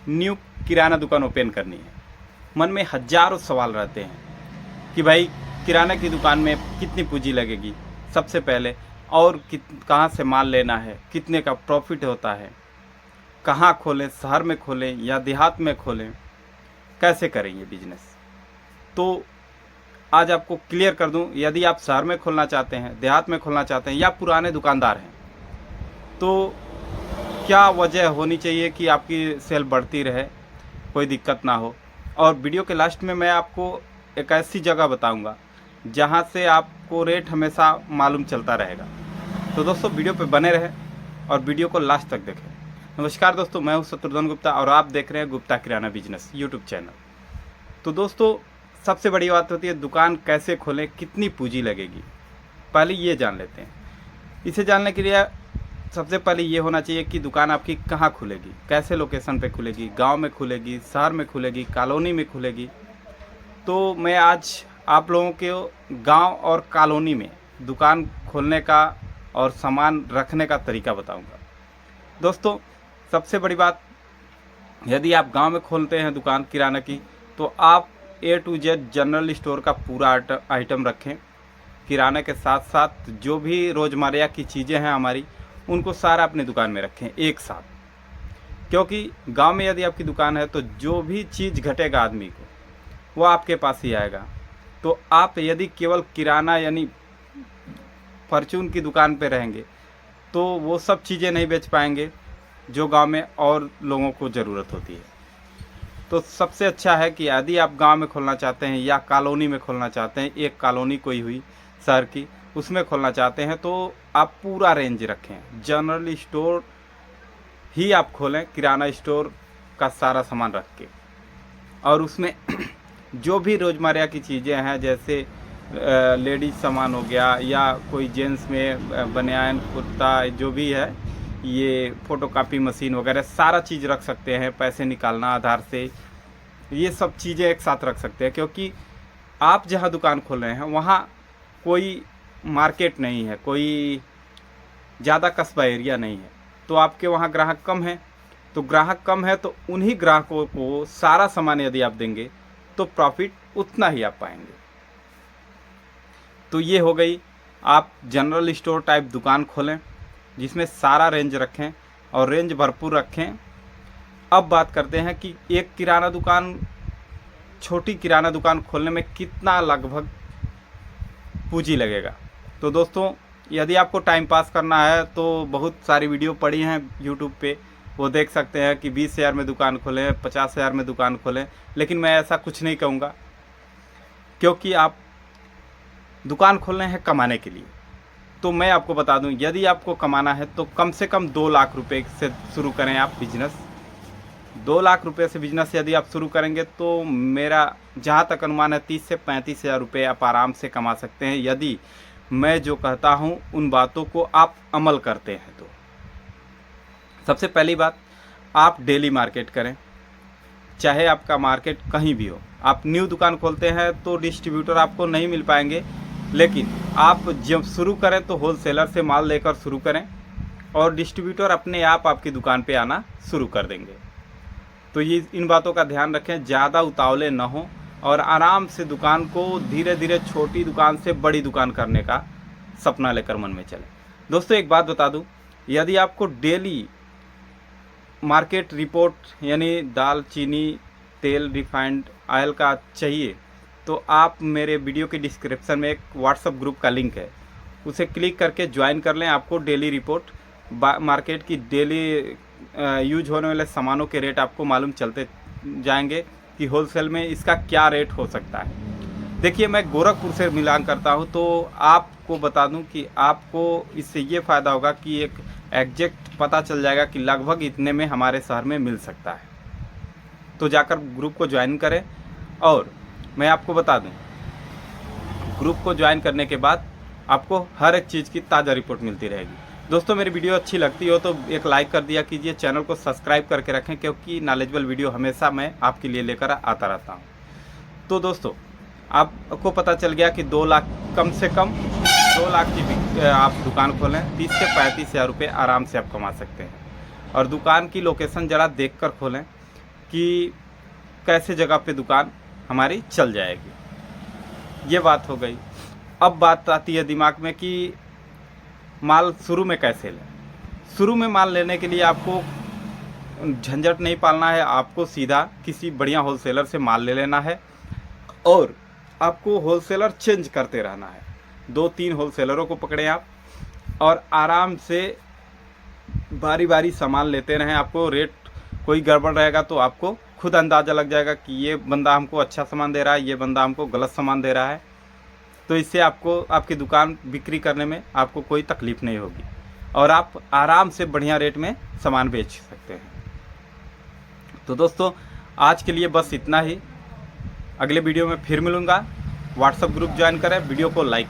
New किराना दुकान open करनी है, मन में हजारों सवाल रहते हैं कि भाई किराना की दुकान में कितनी पूंजी लगेगी सबसे पहले, और कहाँ से माल लेना है, कितने का प्रॉफिट होता है, कहाँ खोलें, शहर में खोलें या देहात में खोलें, कैसे करें ये बिजनेस। तो आज आपको क्लियर कर दूं, यदि आप शहर में खोलना चाहते हैं, देहात में खोलना चाहते हैं या पुराने दुकानदार हैं, तो क्या वजह होनी चाहिए कि आपकी सेल बढ़ती रहे, कोई दिक्कत ना हो। और वीडियो के लास्ट में मैं आपको एक ऐसी जगह बताऊंगा जहां से आपको रेट हमेशा मालूम चलता रहेगा। तो दोस्तों वीडियो पे बने रहें और वीडियो को लास्ट तक देखें। नमस्कार दोस्तों, मैं हूं शत्रुघ्न गुप्ता और आप देख रहे हैं गुप्ता किराना बिजनेस यूट्यूब चैनल। तो दोस्तों सबसे बड़ी बात होती है दुकान कैसे खोलें, कितनी पूंजी लगेगी, पहले ये जान लेते हैं। इसे जानने के लिए सबसे पहले ये होना चाहिए कि दुकान आपकी कहाँ खुलेगी, कैसे लोकेशन पे खुलेगी, गांव में खुलेगी, शहर में खुलेगी, कॉलोनी में खुलेगी। तो मैं आज आप लोगों के गांव और कॉलोनी में दुकान खोलने का और सामान रखने का तरीका बताऊंगा। दोस्तों सबसे बड़ी बात, यदि आप गांव में खोलते हैं दुकान किराना की, तो आप A to Z general store का पूरा आइटम रखें। किराना के साथ साथ जो भी रोज़मर्रा की चीज़ें हैं हमारी, उनको सारा अपनी दुकान में रखें एक साथ। क्योंकि गांव में यदि आपकी दुकान है तो जो भी चीज़ घटेगा आदमी को, वो आपके पास ही आएगा। तो आप यदि केवल किराना यानी परचून की दुकान पे रहेंगे तो वो सब चीज़ें नहीं बेच पाएंगे जो गांव में और लोगों को ज़रूरत होती है। तो सबसे अच्छा है कि यदि आप गांव में खोलना चाहते हैं या कॉलोनी में खोलना चाहते हैं, एक कॉलोनी कोई हुई शहर की, उसमें खोलना चाहते हैं, तो आप पूरा रेंज रखें। जनरल स्टोर ही आप खोलें, किराना स्टोर का सारा सामान रख के, और उसमें जो भी रोज़मर्रा की चीज़ें हैं, जैसे लेडीज सामान हो गया या कोई जेंट्स में बनियान कुर्ता जो भी है, ये फ़ोटोकॉपी मशीन वगैरह सारा चीज़ रख सकते हैं। पैसे निकालना आधार से, ये सब चीज़ें एक साथ रख सकते हैं। क्योंकि आप जहाँ दुकान खोल रहे हैं वहाँ कोई मार्केट नहीं है, कोई ज़्यादा कस्बा एरिया नहीं है, तो आपके वहाँ ग्राहक कम हैं। तो ग्राहक कम है तो उन्हीं ग्राहकों को सारा सामान यदि आप देंगे तो प्रॉफिट उतना ही आप पाएंगे। तो ये हो गई, आप जनरल स्टोर टाइप दुकान खोलें जिसमें सारा रेंज रखें और रेंज भरपूर रखें। अब बात करते हैं कि एक किराना दुकान, छोटी किराना दुकान खोलने में कितना लगभग पूंजी लगेगा। तो दोस्तों यदि आपको टाइम पास करना है तो बहुत सारी वीडियो पड़ी हैं यूट्यूब पे, वो देख सकते हैं कि 20,000 में दुकान खोलें, 50,000 में दुकान खोलें। लेकिन मैं ऐसा कुछ नहीं कहूँगा, क्योंकि आप दुकान खोलने हैं कमाने के लिए। तो मैं आपको बता दूं, यदि आपको कमाना है तो कम से कम 2 लाख रुपए से शुरू करें आप बिजनेस। 2 लाख रुपए से बिजनेस यदि आप शुरू करेंगे तो मेरा जहां तक अनुमान है 30 से 35,000 रुपये आप आराम से कमा सकते हैं, यदि मैं जो कहता हूं उन बातों को आप अमल करते हैं। तो सबसे पहली बात, आप डेली मार्केट करें, चाहे आपका मार्केट कहीं भी हो। आप न्यू दुकान खोलते हैं तो डिस्ट्रीब्यूटर आपको नहीं मिल पाएंगे, लेकिन आप जब शुरू करें तो होलसेलर से माल लेकर शुरू करें और डिस्ट्रीब्यूटर अपने आप आपकी दुकान पे आना शुरू कर देंगे। तो ये इन बातों का ध्यान रखें, ज़्यादा उतावले न हो और आराम से दुकान को धीरे धीरे छोटी दुकान से बड़ी दुकान करने का सपना लेकर मन में चले। दोस्तों एक बात बता दूं, यदि आपको डेली मार्केट रिपोर्ट यानी दाल, चीनी, तेल, रिफाइंड ऑयल का चाहिए, तो आप मेरे वीडियो के डिस्क्रिप्शन में एक व्हाट्सएप ग्रुप का लिंक है, उसे क्लिक करके ज्वाइन कर लें। आपको डेली रिपोर्ट, मार्केट की डेली यूज होने वाले सामानों के रेट आपको मालूम चलते जाएंगे कि होलसेल में इसका क्या रेट हो सकता है। देखिए मैं गोरखपुर से मिलान करता हूं, तो आपको बता दूं कि आपको इससे ये फ़ायदा होगा कि एक एग्जैक्ट पता चल जाएगा कि लगभग इतने में हमारे शहर में मिल सकता है। तो जाकर ग्रुप को ज्वाइन करें। और मैं आपको बता दूं, ग्रुप को ज्वाइन करने के बाद आपको हर एक चीज़ की ताज़ा रिपोर्ट मिलती रहेगी। दोस्तों मेरी वीडियो अच्छी लगती हो तो एक लाइक कर दिया कीजिए, चैनल को सब्सक्राइब करके रखें, क्योंकि नॉलेजेबल वीडियो हमेशा मैं आपके लिए लेकर आता रहता हूं। तो दोस्तों आपको पता चल गया कि 2 लाख, कम से कम 2 लाख की आप दुकान खोलें, 30 से 35,000 रुपये आराम से आप कमा सकते हैं। और दुकान की लोकेशन ज़रा देख कर खोलें, कि कैसे जगह पे दुकान हमारी चल जाएगी। ये बात हो गई। अब बात आती है दिमाग में कि माल शुरू में कैसे लें। शुरू में माल लेने के लिए आपको झंझट नहीं पालना है, आपको सीधा किसी बढ़िया होलसेलर से माल ले लेना है और आपको होलसेलर चेंज करते रहना है। 2-3 होलसेलरों को पकड़ें आप और आराम से बारी बारी सामान लेते रहें। आपको रेट कोई गड़बड़ रहेगा तो आपको खुद अंदाज़ा लग जाएगा कि ये बंदा हमको अच्छा सामान दे रहा है, ये बंदा हमको गलत सामान दे रहा है। तो इससे आपको आपकी दुकान बिक्री करने में आपको कोई तकलीफ़ नहीं होगी और आप आराम से बढ़िया रेट में सामान बेच सकते हैं। तो दोस्तों आज के लिए बस इतना ही। अगले वीडियो में फिर मिलूँगा। व्हाट्सएप ग्रुप ज्वाइन करें, वीडियो को लाइक